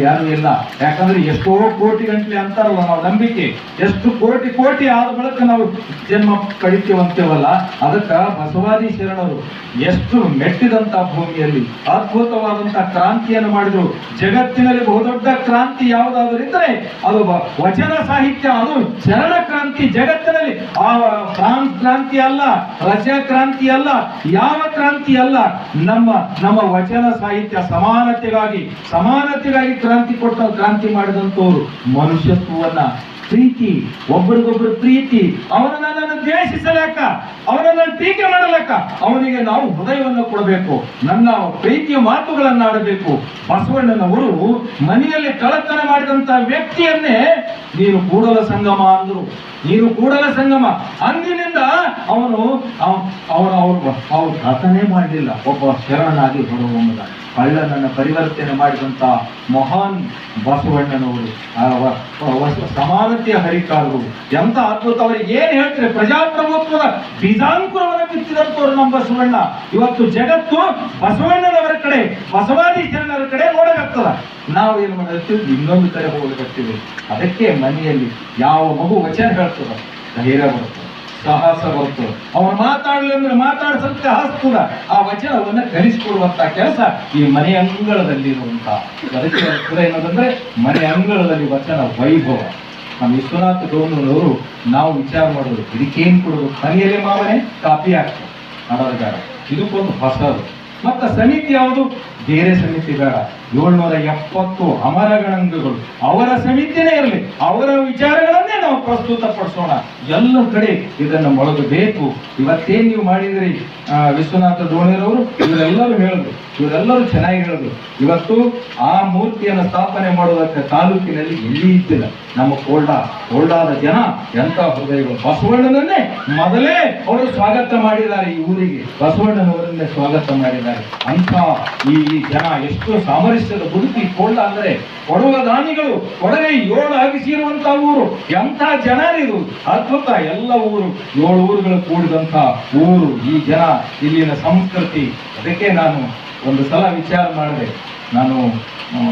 ಯಾರು ಇಲ್ಲ. ಯಾಕಂದ್ರೆ ಎಷ್ಟೋ ಕೋಟಿ ಗಂಟ್ಲೆ ಅಂತಾರಲ್ಲ ನಾವು ನಂಬಿಕೆ, ಎಷ್ಟು ಕೋಟಿ ಕೋಟಿ ಆದ ಬಳಿಕ ನಾವು ಜನ್ಮ ಕಳಿತೀವಂತೇವಲ್ಲ, ಅದಕ್ಕ ಬಸವಾದಿ ಶರಣರು ಎಷ್ಟು ಮೆಟ್ಟಿದಂತ ಭೂಮಿಯಲ್ಲಿ ಅದ್ಭುತವಾದಂತ ಕ್ರಾಂತಿಯನ್ನು ಮಾಡಿದ್ರು. ಜಗತ್ತಿನಲ್ಲಿ ಬಹುದೊಡ್ಡ ಕ್ರಾಂತಿ ಯಾವುದಾದ್ರೂ ಇದ್ರೆ ಅದು ವಚನ ಸಾಹಿತ್ಯ, ಅದು ಶರಣ ಕ್ರಾಂತಿ. ಜಗತ್ತಿನಲ್ಲಿ ಆ ಫ್ರಾನ್ಸ್ ಕ್ರಾಂತಿ ಅಲ್ಲ, ರಷ್ಯಾ ಕ್ರಾಂತಿ ಅಲ್ಲ, ಯಾವ ಕ್ರಾಂತಿ ಅಲ್ಲ, ನಮ್ಮ ವಚನ ಸಾಹಿತ್ಯ ಸಮಾನತೆಗಾಗಿ ಕ್ರಾಂತಿ ಮಾಡಿದಂತವ್ರು. ಮನುಷ್ಯತ್ವವನ್ನ, ಪ್ರೀತಿ, ಒಬ್ಬರಿಗೊಬ್ಬರು ಪ್ರೀತಿ, ಅವನನ್ನ ದ್ವೇಷಿಸಲಕ್ಕ, ಅವನನ್ನ ಟೀಕೆ ಮಾಡಲಕ್ಕ, ಅವನಿಗೆ ನಾವು ಹೃದಯವನ್ನು ಕೊಡಬೇಕು, ನನ್ನ ಪ್ರೀತಿಯ ಮಾತುಗಳನ್ನು ಆಡಬೇಕು. ಬಸವಣ್ಣನವರು ಮನೆಯಲ್ಲಿ ಕಳ್ಳತನ ಮಾಡಿದಂತ ವ್ಯಕ್ತಿಯನ್ನೇ ನೀನು ಕೂಡಲ ಸಂಗಮ ಅಂದ್ರು. ನೀನು ಕೂಡಲ ಸಂಗಮ ಅಂದಿನಿಂದ ಅವನು ಕಥನೆ ಮಾಡಲಿಲ್ಲ. ಒಬ್ಬ ಶರಣನಾಗಿ ಹೊರಹೊಮ್ಮದ ಕಳ್ಳನನ್ನ ಪರಿವರ್ತನೆ ಮಾಡಿದಂತ ಮಹಾನ್ ಬಸವಣ್ಣನವರು, ಸಮಾನತೆಯ ಹರಿಕಾರರು. ಎಂತ ಅದ್ಭುತ! ಅವರಿಗೆ ಏನ್ ಹೇಳ್ತಾರೆ? ಪ್ರಜಾಪ್ರಭುತ್ವದ ಬೀಜಾಂಕುರವನ್ನು ಬಿತ್ತಿದಂತವ್ರು ನಮ್ಮ ಬಸವಣ್ಣ. ಇವತ್ತು ಜಗತ್ತು ಬಸವಣ್ಣನವರ ಕಡೆ, ಬಸವಾದಿ ಶರಣರ ಕಡೆ ನೋಡಕತ್ತದ. ನಾವು ಏನ್ ಮಾಡಿರ್ತೀವಿ? ಇನ್ನೊಂದು ಕಡೆ ಹೋಗಕತ್ತೀವಿ. ಅದಕ್ಕೆ ಮನೆಯಲ್ಲಿ ಯಾವ ಮಗು ವಚನ ಹೇಳ್ತದ, ಧೈರ್ಯ ಬರ್ತದೆ, ಸಾಹಸ ಬರ್ತದೆ. ಅವನು ಮಾತಾಡಲಿ ಅಂದ್ರೆ ಮಾತಾಡ್ಸಂತೆ ಹಸ್ತದ. ಆ ವಚನವನ್ನ ಕಲಿಸಿಕೊಡುವಂತ ಕೆಲಸ ಈ ಮನೆ ಅಂಗಳದಲ್ಲಿ ಇರುವಂತ. ಅದಕ್ಕೆ ಏನಂದ್ರೆ ಮನೆ ಅಂಗಳದಲ್ಲಿ ವಚನ ವೈಭವ. ನಮ್ಮ ವಿಶ್ವನಾಥ ಗೌಡನವರು ನಾವು ವಿಚಾರ ಮಾಡೋದು, ಇದಕ್ಕೇನ್ ಕೊಡೋದು? ಮನೆಯಲ್ಲೇ ಮಾವನೆ ಕಾಪಿ ಆಗ್ತದೆ, ಮಾಡೋದು ಬೇಡ. ಇದಕ್ಕೊಂದು ಹೊಸದು. ಮತ್ತ ಸಮಿತಿ ಯಾವುದು? ಬೇರೆ ಸಮಿತಿ ಬೇಡ. 770 ಅಮರಗಣಂಗಗಳು, ಅವರ ಸಮಿತಿನೇ ಇರಲಿ, ಅವರ ವಿಚಾರಗಳನ್ನೇ ನಾವು ಪ್ರಸ್ತುತ ಪಡಿಸೋಣ. ಎಲ್ಲ ಕಡೆ ಇದನ್ನು ಮೊಳಗಬೇಕು. ಇವತ್ತೇನ್ ನೀವು ಮಾಡಿದ್ರಿ ವಿಶ್ವನಾಥ ದೋಣಿರವರು, ಇವರೆಲ್ಲರೂ ಹೇಳಿದ್ರು, ಇವರೆಲ್ಲರೂ ಚೆನ್ನಾಗಿ ಹೇಳಿದ್ರು. ಇವತ್ತು ಆ ಮೂರ್ತಿಯನ್ನು ಸ್ಥಾಪನೆ ಮಾಡುವುದಕ್ಕೆ ತಾಲೂಕಿನಲ್ಲಿ ಎಲ್ಲಿ ಇದ್ದಿಲ್ಲ. ನಮ್ಮ ಕೋಲ್ಡಾದ ಜನ ಎಂತ ಹೃದಯಗಳು! ಬಸವಣ್ಣನನ್ನೇ ಮೊದಲೇ ಅವರು ಸ್ವಾಗತ ಮಾಡಿದ್ದಾರೆ. ಈ ಊರಿಗೆ ಬಸವಣ್ಣನವರನ್ನೇ ಸ್ವಾಗತ ಮಾಡಿದ್ದಾರೆ. ಅಂತ ಈ ಜನ ಎಷ್ಟು ಸಾಮರಸ್ಯದ ಬದುಕಿ. ಕೋಲ್ಡ ಅಂದ್ರೆ ಕೊಡುವ ದಾನಿಗಳು, ಕೊಡಗೈ 7 ಅಗಿಸಿರುವಂತ ಊರು. ಎಂಥ ಜನ ಇದು! ಅದ್ಭುತ! ಎಲ್ಲ ಊರು, 7 ಊರುಗಳು ಕೂಡಿದಂತ ಊರು ಈ ಜನ, ಇಲ್ಲಿನ ಸಂಸ್ಕೃತಿ. ಅದಕ್ಕೆ ನಾನು ಒಂದು ಸಲ ವಿಚಾರ ಮಾಡಿದೆ. ನಾನು